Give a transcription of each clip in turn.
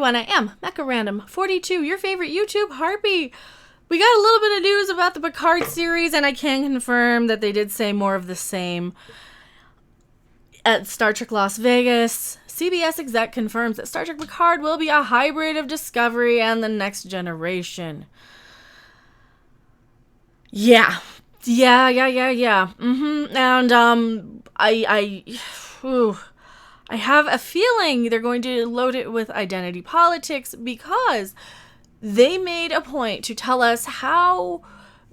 everyone, I am Mecha Random 42, your favorite YouTube harpy. We got a little bit of news about the Picard series, and I can confirm that they did say more of the same at Star Trek Las Vegas. CBS exec confirms that Star Trek Picard will be a hybrid of Discovery and the Next Generation. Yeah. And I have a feeling they're going to load it with identity politics because they made a point to tell us how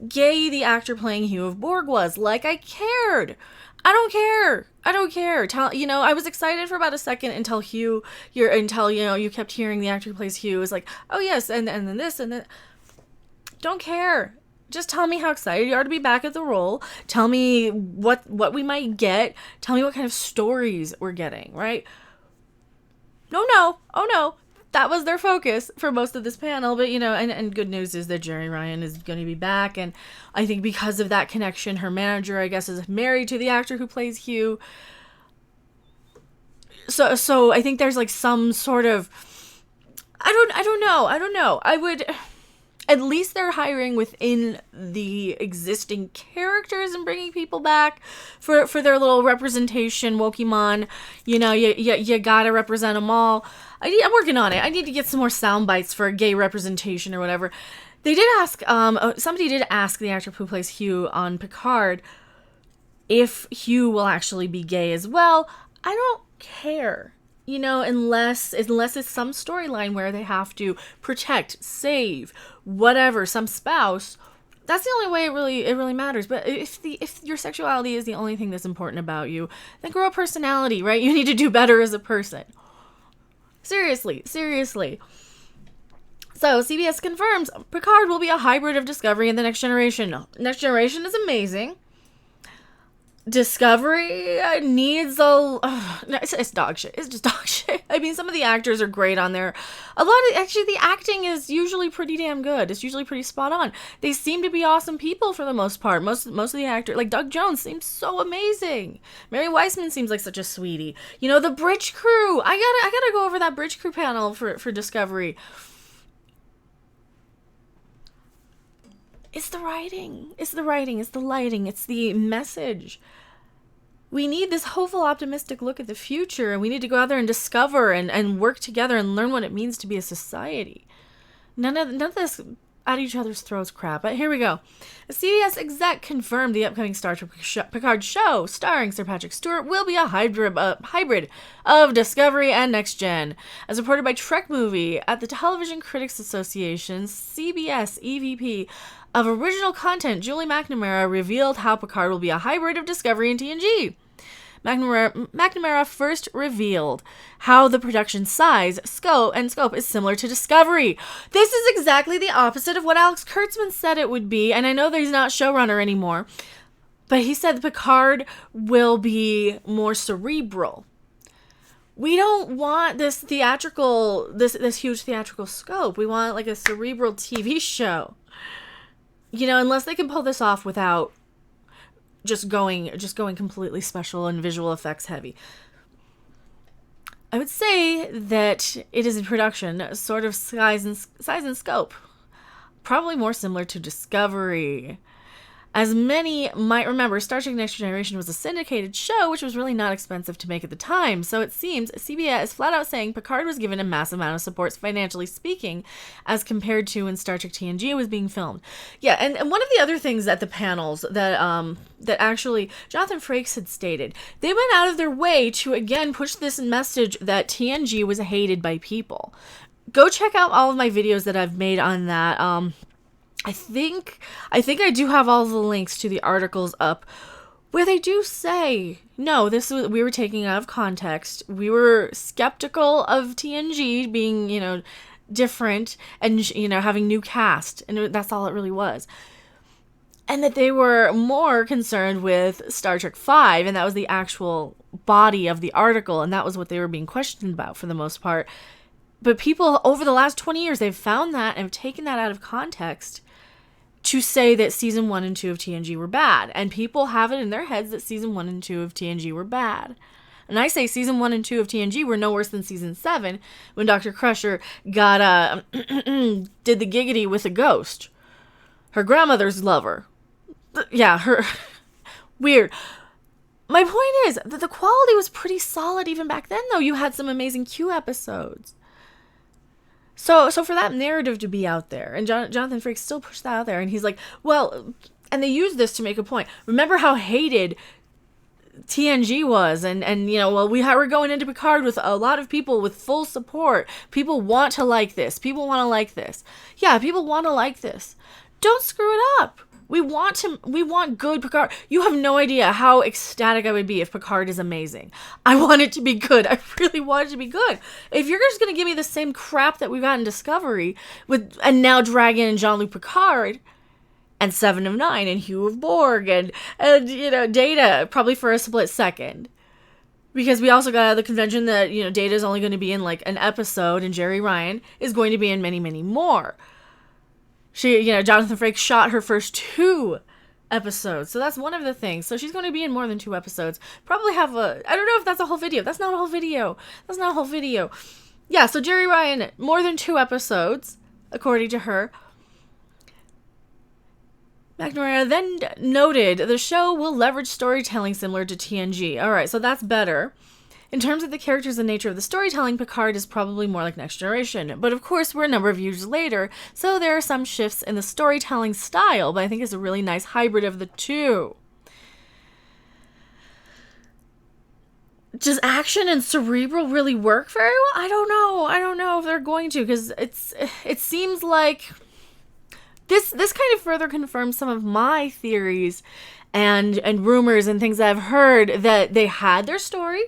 gay the actor playing Hugh of Borg was. Like, I cared. I don't care. I was excited for about a second until you kept hearing the actor who plays Hugh is like, oh yes, and then this and then. Don't care. Just tell me how excited you are to be back at the role. Tell me what we might get. Tell me what kind of stories we're getting, right? Oh no. That was their focus for most of this panel. But, and good news is that Jerry Ryan is going to be back. And I think because of that connection, her manager, I guess, is married to the actor who plays Hugh. So I think there's like some sort of, I don't know. I would... At least they're hiring within the existing characters and bringing people back for their little representation. Wokemon, you gotta represent them all. I'm working on it. I need to get some more sound bites for gay representation or whatever. They did ask, somebody did ask the actor who plays Hugh on Picard if Hugh will actually be gay as well. I don't care. Unless it's some storyline where they have to protect, save, whatever, some spouse. That's the only way it really matters. But if your sexuality is the only thing that's important about you, then grow a personality, right? You need to do better as a person. Seriously. So CBS confirms Picard will be a hybrid of Discovery and the Next Generation. Next Generation is amazing. Discovery needs it's dog shit. It's just dog shit. I mean, some of the actors are great on there. The acting is usually pretty damn good. It's usually pretty spot on. They seem to be awesome people for the most part. Most of the actors, like Doug Jones, seems so amazing. Mary Weissman seems like such a sweetie. The bridge crew. I gotta go over that bridge crew panel for Discovery. It's the writing. It's the lighting. It's the message. We need this hopeful, optimistic look at the future, and we need to go out there and discover and work together and learn what it means to be a society. None of this at each other's throats crap. But here we go. A CBS exec confirmed the upcoming Star Trek Picard show, starring Sir Patrick Stewart, will be a hybrid of Discovery and Next Gen. As reported by Trek Movie, at the Television Critics Association, CBS EVP of Original Content, Julie McNamara, revealed how Picard will be a hybrid of Discovery and TNG. McNamara first revealed how the production size, scope is similar to Discovery. This is exactly the opposite of what Alex Kurtzman said it would be, and I know that he's not showrunner anymore, but he said Picard will be more cerebral. We don't want this huge theatrical scope. We want like a cerebral TV show. Unless they can pull this off without just going completely special and visual effects heavy. I would say that it is in production, sort of size and scope. Probably more similar to Discovery. As many might remember, Star Trek Next Generation was a syndicated show, which was really not expensive to make at the time. So it seems CBS is flat out saying Picard was given a massive amount of support, financially speaking, as compared to when Star Trek TNG was being filmed. Yeah, and one of the other things at the panels that actually Jonathan Frakes had stated, they went out of their way to again push this message that TNG was hated by people. Go check out all of my videos that I've made on that. I think I do have all the links to the articles up where they do say, no, we were taking out of context. We were skeptical of TNG being, different and, having new cast. And that's all it really was. And that they were more concerned with Star Trek V, and that was the actual body of the article. And that was what they were being questioned about for the most part. But people over the last 20 years, they've found that and have taken that out of context to say that season 1 and 2 of TNG were bad. And people have it in their heads that season 1 and 2 of TNG were bad. And I say season 1 and 2 of TNG were no worse than season 7 when Dr. Crusher got, did the giggity with a ghost. Her grandmother's lover. Yeah, her... Weird. My point is that the quality was pretty solid even back then, though. You had some amazing Q episodes. So for that narrative to be out there, and Jonathan Frakes still pushed that out there, and he's like, well, and they use this to make a point. Remember how hated TNG was, and well, we're going into Picard with a lot of people with full support. People want to like this. People want to like this. Yeah, people want to like this. Don't screw it up. We want good Picard. You have no idea how ecstatic I would be if Picard is amazing. I want it to be good. I really want it to be good. If you're just going to give me the same crap that we got in Discovery and now drag in Jean-Luc Picard and Seven of Nine and Hugh of Borg and Data probably for a split second. Because we also got out of the convention that, Data is only going to be in like an episode and Jerry Ryan is going to be in many, many more. She, Jonathan Frakes shot her first 2 episodes. So that's one of the things. So she's going to be in more than 2 episodes. Probably have I don't know if that's a whole video. That's not a whole video. Yeah, so Jerry Ryan, more than 2 episodes, according to her. McNamara then noted the show will leverage storytelling similar to TNG. All right, so that's better. In terms of the characters and nature of the storytelling, Picard is probably more like Next Generation. But of course, we're a number of years later, so there are some shifts in the storytelling style, but I think it's a really nice hybrid of the two. Does action and cerebral really work very well? I don't know if they're going to, because it seems like this kind of further confirms some of my theories and rumors and things I've heard that they had their story.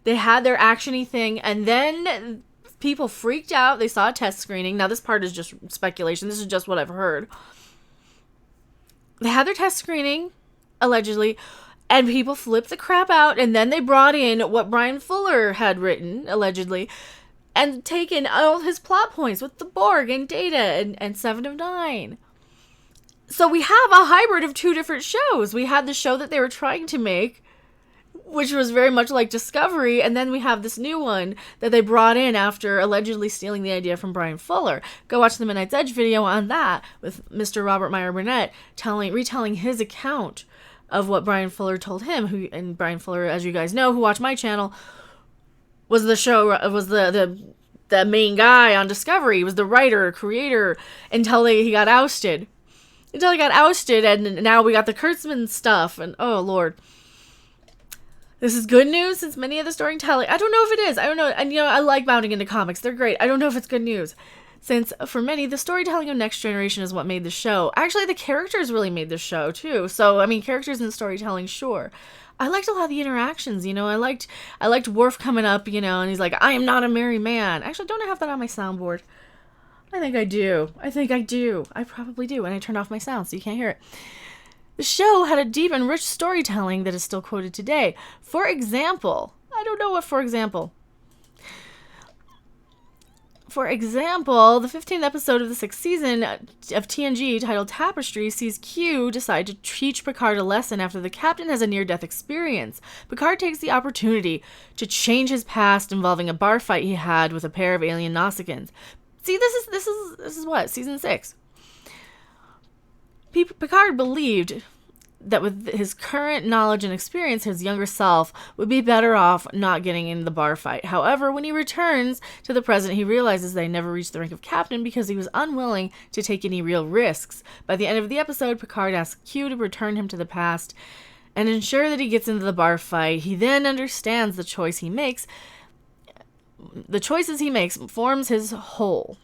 They had their action-y thing, and then people freaked out. They saw a test screening. Now, this part is just speculation. This is just what I've heard. They had their test screening, allegedly, and people flipped the crap out, and then they brought in what Brian Fuller had written, allegedly, and taken all his plot points with the Borg and Data and Seven of Nine. So we have a hybrid of 2 different shows. We had the show that they were trying to make, which was very much like Discovery, and then we have this new one that they brought in after allegedly stealing the idea from Brian Fuller. Go watch the Midnight's Edge video on that with Mr. Robert Meyer Burnett retelling his account of what Brian Fuller told him. And Brian Fuller, as you guys know, who watch my channel, was the main guy on Discovery. He was the writer, creator, until he got ousted. And now we got the Kurtzman stuff, and oh Lord. This is good news since many of the storytelling... I don't know if it is. I don't know. And, I like bounding into comics. They're great. I don't know if it's good news. Since, for many, the storytelling of Next Generation is what made the show. Actually, the characters really made the show, too. So, characters and storytelling, sure. I liked a lot of the interactions, I liked Worf coming up, and he's like, I am not a merry man. Actually, don't I have that on my soundboard? I think I do. I probably do. And I turned off my sound so you can't hear it. The show had a deep and rich storytelling that is still quoted today. For example, I don't know what for example. For example, the 15th episode of the 6th season of TNG, titled Tapestry, sees Q decide to teach Picard a lesson after the captain has a near-death experience. Picard takes the opportunity to change his past involving a bar fight he had with a pair of alien Nausicaans. See, this is what? Season 6. Picard believed that with his current knowledge and experience, his younger self would be better off not getting into the bar fight. However, when he returns to the present, he realizes that he never reached the rank of captain because he was unwilling to take any real risks. By the end of the episode, Picard asks Q to return him to the past and ensure that he gets into the bar fight. He then understands the choices he makes forms his whole.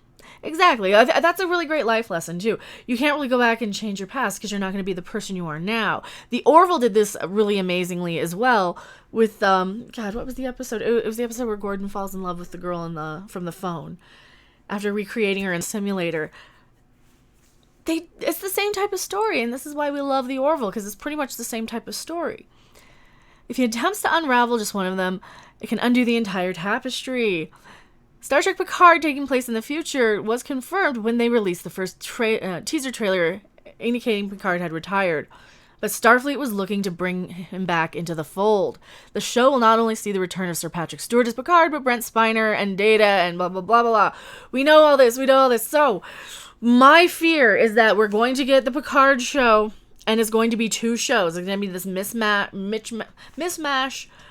Exactly. That's a really great life lesson, too. You can't really go back and change your past because you're not going to be the person you are now. The Orville did this really amazingly as well with, God, what was the episode? It was the episode where Gordon falls in love with the girl from the phone after recreating her in a simulator. It's the same type of story, and this is why we love the Orville, because it's pretty much the same type of story. If he attempts to unravel just one of them, it can undo the entire tapestry. Star Trek Picard taking place in the future was confirmed when they released the first teaser trailer indicating Picard had retired. but Starfleet was looking to bring him back into the fold. The show will not only see the return of Sir Patrick Stewart as Picard, but Brent Spiner and Data and blah, blah, blah, blah, blah. We know all this. So, my fear is that we're going to get the Picard show, and it's going to be 2 shows. It's going to be this mismatch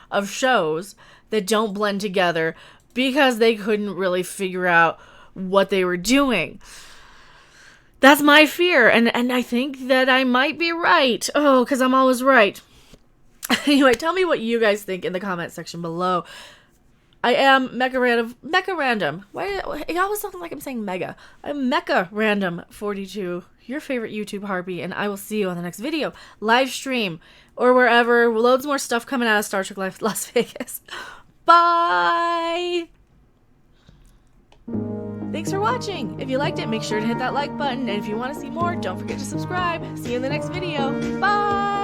of shows that don't blend together because they couldn't really figure out what they were doing. That's my fear, and I think that I might be right. Oh, because I'm always right. Anyway, tell me what you guys think in the comment section below. I am Mecha Random. Why it always sounds like I'm saying Mega. I'm Mecha Random 42, your favorite YouTube harpy, and I will see you on the next video, live stream, or wherever. Loads more stuff coming out of Star Trek Life Las Vegas. Bye! Thanks for watching. If you liked it, make sure to hit that like button. And if you want to see more, don't forget to subscribe. See you in the next video. Bye!